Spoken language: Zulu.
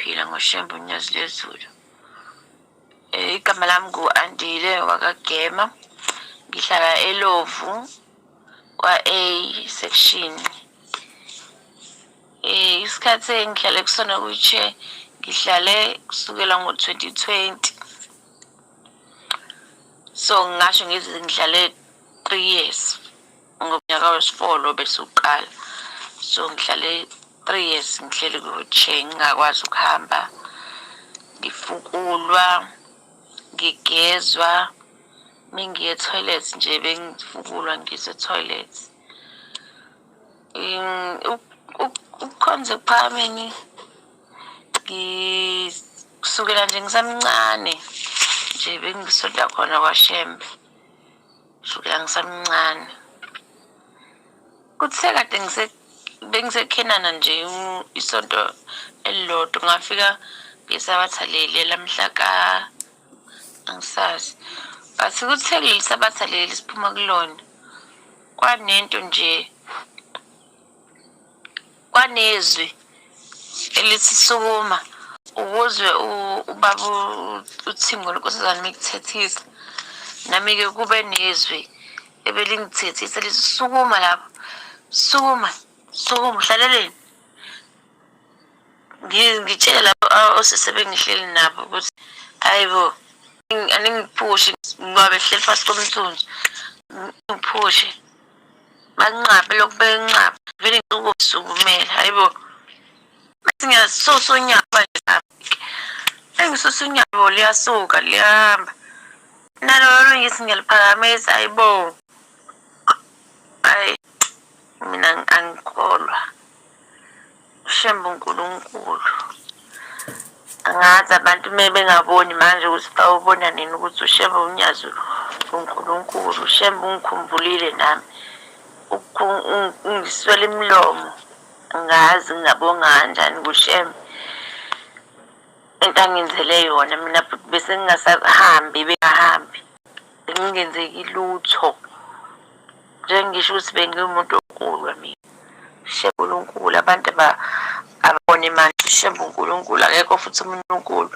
ngiyaphila ngoShembe uNyazileZulu. Igama lami ngu-Andile wakagema. Ngihlala eLovu kwa-A section. Isikhathi engihlale kusona kwi-chair ngihlale kusukela ngo-2020. So ngingasho ngithi ngihlale 3 years. Ngomnyaka wesi-4 lo bese uqala. So ngihlale 3 years ngihleli ku-chair ngingakwazi ukuhamba. Ngifukulwa, ngigezwa, mingiye toilet nje bengifukulwa ngise toilet. Ukukhonza ephakameni kusukela nje ngisamncane nje bengisonta khona kwaShembe. Kusukela ngisamncane. Kuthe kade bengisekhenana nje isonto elilodwa ngafika ngesabathaleli lamhla angisazi. But kuthe kuleli sabathaleli siphuma kulona kwanento nje kwanezwi elithi sukuma ukuzwe ubaba uThingo Nkosazana mekuthethisa nami-ke kube nezwi ebelingithethisa lithi sukuma lapho sukuma uhlaleleni. Ngitshela labo osese bengihleli nabo ukuthi hayibo aningiphushi ngoba behleli phansi komthunzi ngiphushe banqabe lokhu benqabe vele ngikusukumela hayibo ngiyasusa unyaka nje lapha engisusa unyaka liyasuka liyahamba nalo ngithi ngiyaliphakamisa hayibo hayi mina angikholwa Shembe uNkulunkulu. Angazi abantu bengaboni manje ukuthi bawubona nini ukuthi uShembe unyazi uNkulunkulu. uShembe ungikhumbulile nami ungiswele imilomo. Angazi ngingabonga kanjani kuShembe into angenzele yona mina bese ngingasahambi bengahambi ngingenzeki lutho njengisho ukuthi bengiwumuntu onkulu mina. Shembe uNkulunkulu abantu ababone manje uShembe uNkulunkulu akekho futhi umuntu uNkulunkulu